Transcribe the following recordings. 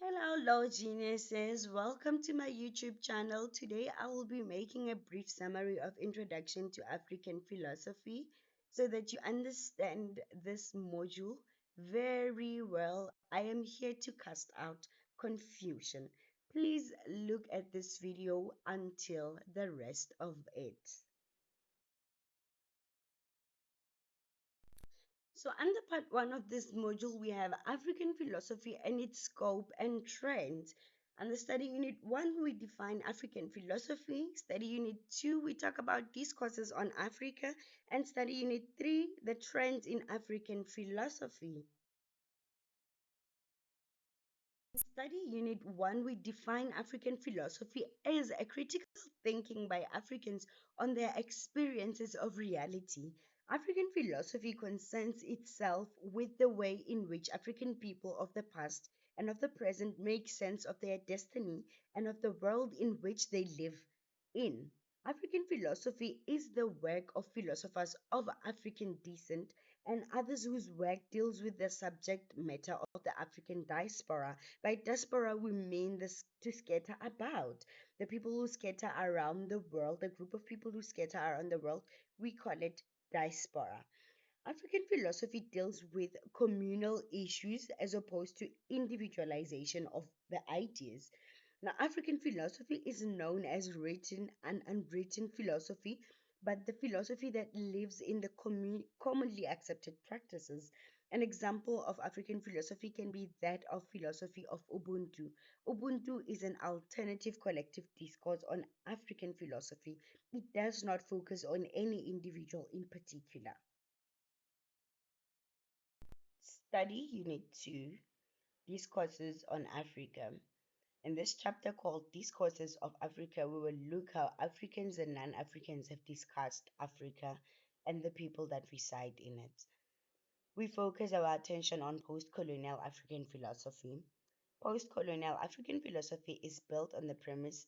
Hello, Law Geniuses. Welcome to my YouTube channel. Today, I will be making a brief summary of Introduction to African Philosophy so that you understand this module very well. I am here to cast out confusion. Please look at this video until the rest of it. So, under part one of this module, we have African philosophy and its scope and trends. Under study unit one, we define African philosophy. Study unit two, we talk about discourses on Africa. And study unit three, the trends in African philosophy. Study Unit 1, we define African philosophy as a critical thinking by Africans on their experiences of reality. African philosophy concerns itself with the way in which African people of the past and of the present make sense of their destiny and of the world in which they live in. African philosophy is the work of philosophers of African descent and others whose work deals with the subject matter of the African diaspora. By diaspora, we mean this to scatter about. The people who scatter around the world, the group of people who scatter around the world, we call it diaspora. African philosophy deals with communal issues as opposed to individualization of the ideas. Now, African philosophy is known as written and unwritten philosophy, but the philosophy that lives in the commonly accepted practices. An example of African philosophy can be that of philosophy of Ubuntu. Ubuntu is an alternative collective discourse on African philosophy. It does not focus on any individual in particular. Study Unit 2, Discourses on Africa. In this chapter called Discourses of Africa, we will look how Africans and non-Africans have discussed Africa and the people that reside in it. We focus our attention on post-colonial African philosophy. Post-colonial African philosophy is built on the premise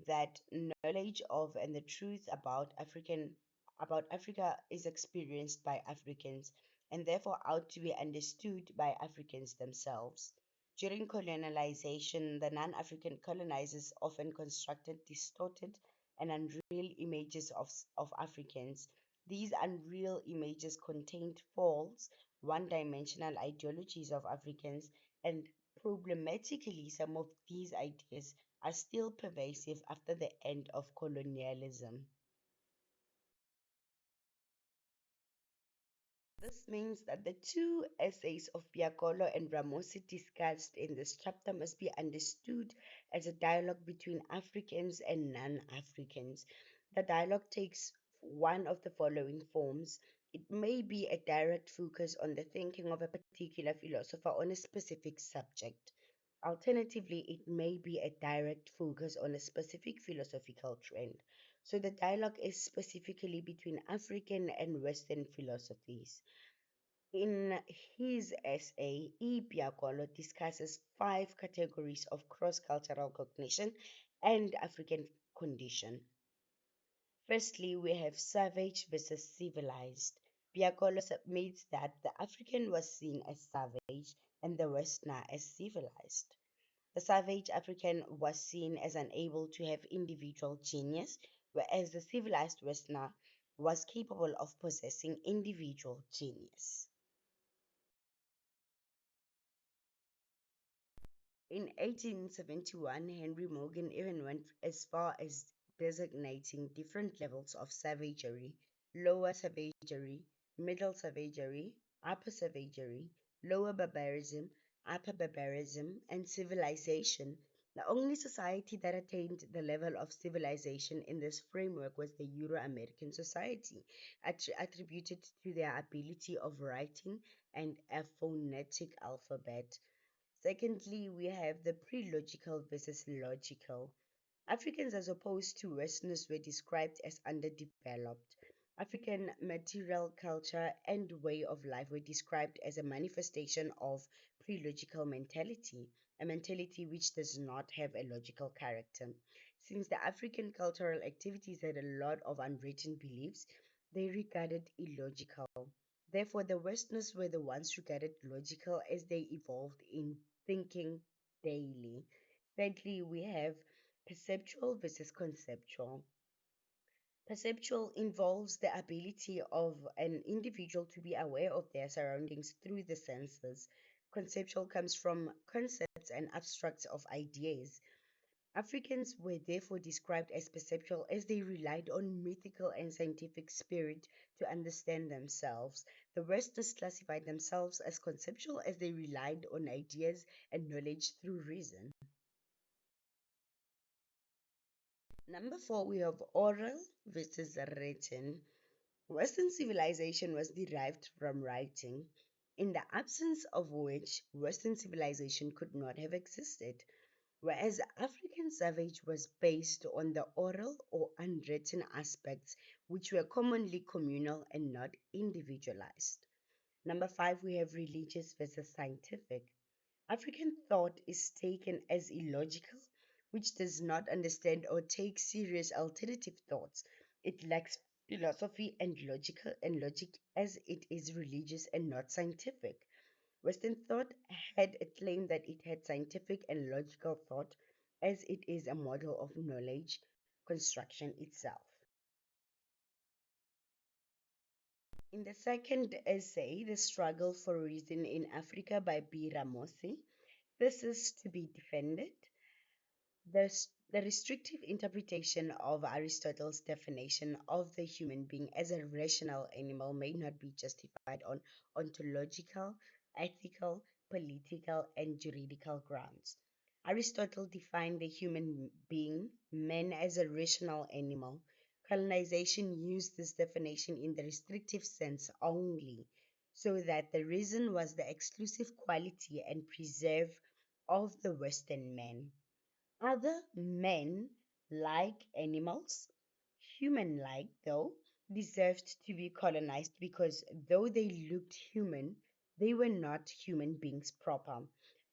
that knowledge of and the truth about Africa is experienced by Africans and therefore ought to be understood by Africans themselves. During colonialization, the non-African colonizers often constructed distorted and unreal images of Africans. These unreal images contained false, one-dimensional ideologies of Africans, and problematically, some of these ideas are still pervasive after the end of colonialism. This means that the two essays of Piaccolo and Ramosi discussed in this chapter must be understood as a dialogue between Africans and non-Africans. The dialogue takes one of the following forms. It may be a direct focus on the thinking of a particular philosopher on a specific subject. Alternatively, it may be a direct focus on a specific philosophical trend. So the dialogue is specifically between African and Western philosophies. In his essay, E. Piaccolo discusses five categories of cross-cultural cognition and African condition. Firstly, we have savage versus civilized. Piaccolo submits that the African was seen as savage and the Westerner as civilized. The savage African was seen as unable to have individual genius, whereas the civilized Westerner was capable of possessing individual genius. In 1871, Henry Morgan even went as far as designating different levels of savagery: lower savagery, middle savagery, upper savagery, lower barbarism, upper barbarism, and civilization. The only society that attained the level of civilization in this framework was the Euro-American society, attributed to their ability of writing and a phonetic alphabet. Secondly, we have the pre-logical versus logical. Africans, as opposed to Westerners, were described as underdeveloped. African material culture and way of life were described as a manifestation of pre-logical mentality, a mentality which does not have a logical character. Since the African cultural activities had a lot of unwritten beliefs, they regarded illogical. Therefore, the Westerners were the ones regarded logical as they evolved in thinking. daily. Thirdly, we have perceptual versus conceptual. Perceptual involves the ability of an individual to be aware of their surroundings through the senses. Conceptual comes from concepts and abstracts of ideas. Africans were therefore described as perceptual as they relied on mythical and scientific spirit to understand themselves. The Westerners classified themselves as conceptual as they relied on ideas and knowledge through reason. Number four, we have oral versus written. Western civilization was derived from writing, in the absence of which Western civilization could not have existed, whereas African savage was based on the oral or unwritten aspects, which were commonly communal and not individualized. Number five, we have religious versus scientific. African thought is taken as illogical, which does not understand or take serious alternative thoughts. It lacks philosophy and logic as it is religious and not scientific. Western thought had a claim that it had scientific and logical thought as it is a model of knowledge construction itself. In the second essay, The Struggle for Reason in Africa by B. Ramosi, this is to be defended. The restrictive interpretation of Aristotle's definition of the human being as a rational animal may not be justified on ontological, ethical, political, and juridical grounds. Aristotle defined the human being, man, as a rational animal. Colonization used this definition in the restrictive sense only, so that the reason was the exclusive quality and preserve of the Western man. Other men, like animals, human-like though, deserved to be colonized because though they looked human, they were not human beings proper,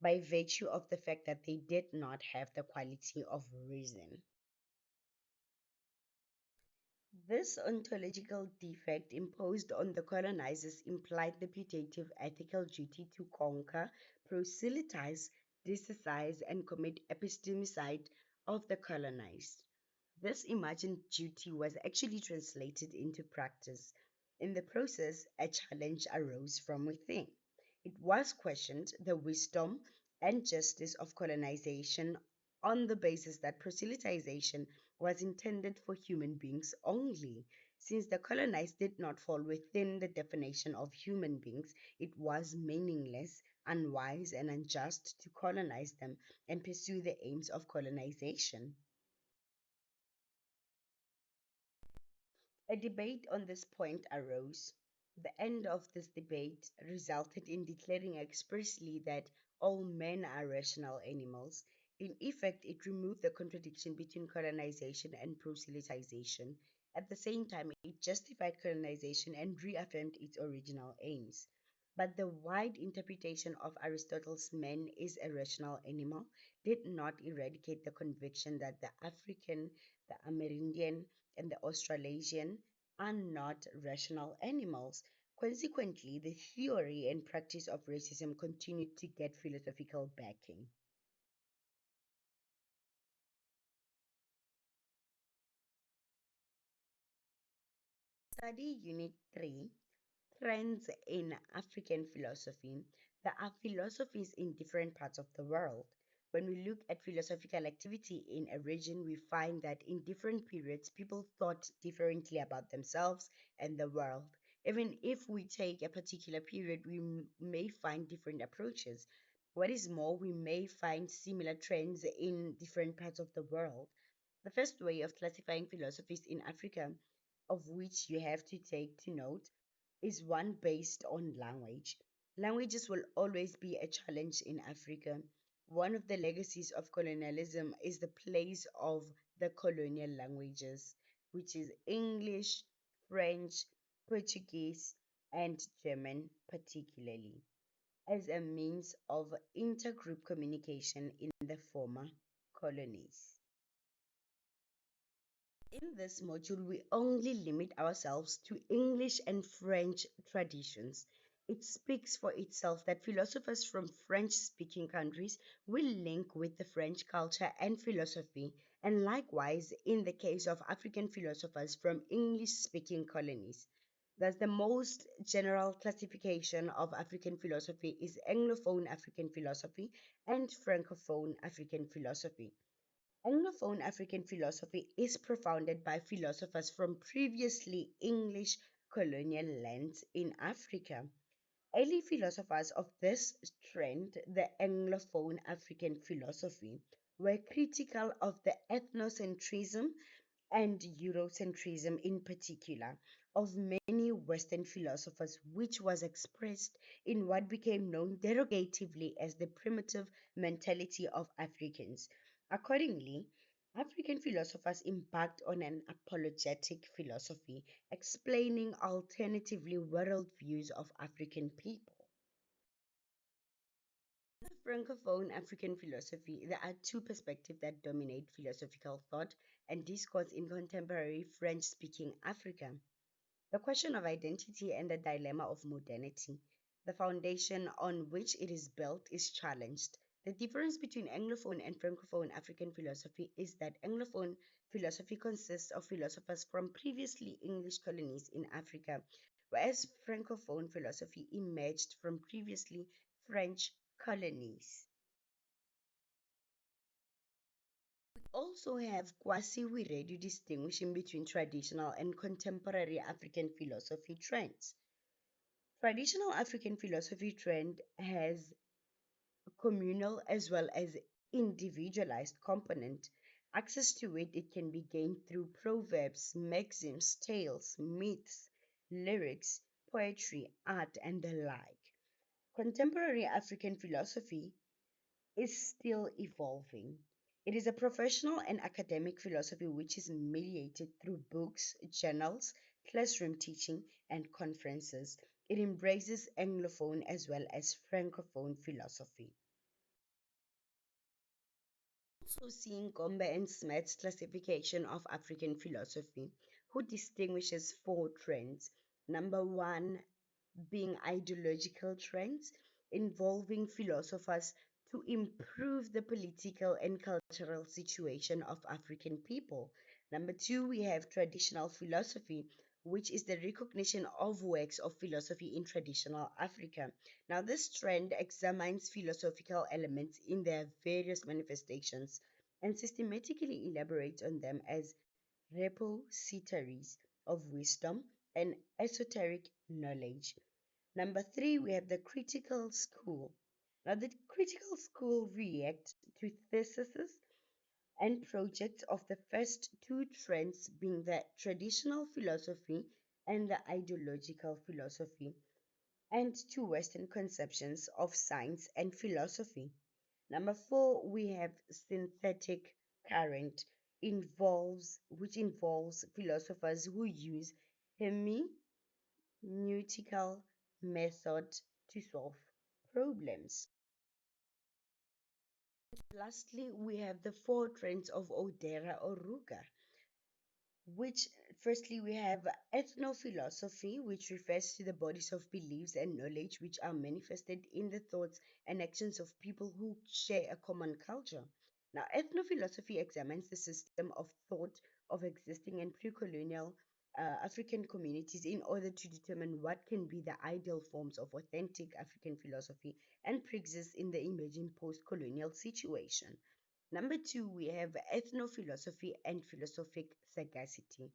by virtue of the fact that they did not have the quality of reason. This ontological defect imposed on the colonizers implied the putative ethical duty to conquer, proselytize, discize, and commit epistemicide of the colonized. This imagined duty was actually translated into practice. In the process, a challenge arose from within. It was questioned the wisdom and justice of colonization on the basis that proselytization was intended for human beings only. Since the colonized did not fall within the definition of human beings, it was meaningless, unwise, and unjust to colonize them and pursue the aims of colonization. A debate on this point arose. The end of this debate resulted in declaring expressly that all men are rational animals. In effect, it removed the contradiction between colonization and proselytization. At the same time, it justified colonization and reaffirmed its original aims. But the wide interpretation of Aristotle's man is a rational animal did not eradicate the conviction that the African, the Amerindian, and the Australasian are not rational animals. Consequently, the theory and practice of racism continued to get philosophical backing. Study Unit 3, Trends in African Philosophy. There are philosophies in different parts of the world. When we look at philosophical activity in a region, we find that in different periods, people thought differently about themselves and the world. Even if we take a particular period, we may find different approaches. What is more, we may find similar trends in different parts of the world. The first way of classifying philosophies in Africa, of which you have to take to note, is one based on language. Languages will always be a challenge in Africa. One of the legacies of colonialism is the place of the colonial languages, which is English, French, Portuguese, and German, particularly, as a means of intergroup communication in the former colonies. In this module, we only limit ourselves to English and French traditions. It speaks for itself that philosophers from French speaking countries will link with the French culture and philosophy, and likewise in the case of African philosophers from English speaking colonies. Thus, the most general classification of African philosophy is Anglophone African philosophy and Francophone African philosophy. Anglophone African philosophy is propounded by philosophers from previously English colonial lands in Africa. Early philosophers of this trend, the Anglophone African philosophy, were critical of the ethnocentrism and Eurocentrism in particular of many Western philosophers, which was expressed in what became known derogatively as the primitive mentality of Africans. Accordingly, African philosophers embarked on an apologetic philosophy, explaining alternatively worldviews of African people. In the Francophone African philosophy, there are two perspectives that dominate philosophical thought and discourse in contemporary French speaking Africa: the question of identity and the dilemma of modernity. The foundation on which it is built is challenged. The difference between Anglophone and Francophone African philosophy is that Anglophone philosophy consists of philosophers from previously English colonies in Africa, whereas Francophone philosophy emerged from previously French colonies. Also have Kwasi Wiredu distinguishing between traditional and contemporary African philosophy trends. Traditional African philosophy trend has a communal as well as individualized component. Access to it can be gained through proverbs, maxims, tales, myths, lyrics, poetry, art, and the like. Contemporary African philosophy is still evolving. It is a professional and academic philosophy which is mediated through books, journals, classroom teaching, and conferences. It embraces Anglophone as well as Francophone philosophy. Also seeing Gombe and Smet's classification of African philosophy, who distinguishes four trends. Number one, being ideological trends involving philosophers to improve the political and cultural situation of African people. Number two, we have traditional philosophy, which is the recognition of works of philosophy in traditional Africa. Now, this trend examines philosophical elements in their various manifestations and systematically elaborates on them as repositories of wisdom and esoteric knowledge. Number three, we have the critical school. Now, the critical school reacts to theses and projects of the first two trends being the traditional philosophy and the ideological philosophy, and to Western conceptions of science and philosophy. Number four, we have synthetic current, which involves philosophers who use hermeneutical method to solve problems. Lastly, we have the four trends of Odera or Ruga, which firstly we have ethnophilosophy, which refers to the bodies of beliefs and knowledge which are manifested in the thoughts and actions of people who share a common culture. Now, ethnophilosophy examines the system of thought of existing and pre-colonial African communities in order to determine what can be the ideal forms of authentic African philosophy and pre-exist in the emerging post-colonial situation. Number two, we have ethnophilosophy and philosophic sagacity.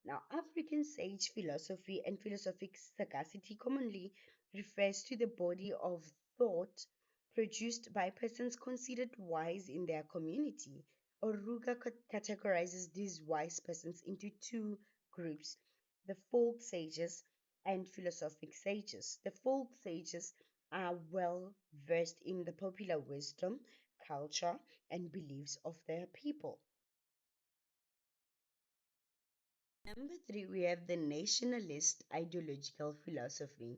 Now, African sage philosophy and philosophic sagacity commonly refers to the body of thought produced by persons considered wise in their community. Oruga categorizes these wise persons into two groups: the folk sages and philosophic sages. The folk sages are well versed in the popular wisdom, culture, and beliefs of their people. Number three, we have the nationalist ideological philosophy,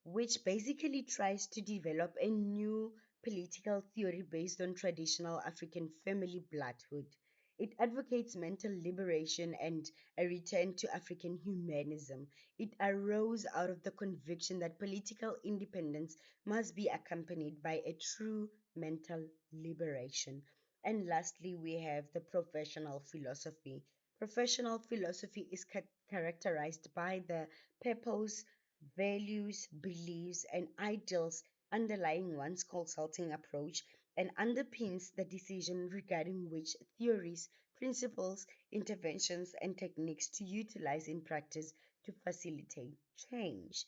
which basically tries to develop a new political theory based on traditional African family bloodhood. It advocates mental liberation and a return to African humanism. It arose out of the conviction that political independence must be accompanied by a true mental liberation. And lastly, we have the professional philosophy. Professional philosophy is characterized by the purpose, values, beliefs, and ideals underlying one's consulting approach and underpins the decision regarding which theories, principles, interventions, and techniques to utilize in practice to facilitate change.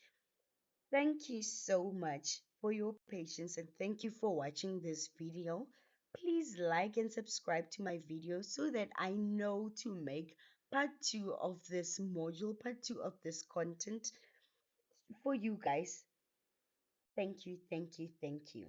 Thank you so much for your patience and thank you for watching this video. Please like and subscribe to my video so that I know to make part 2 of this module, part 2 of this content for you guys. Thank you, thank you, thank you.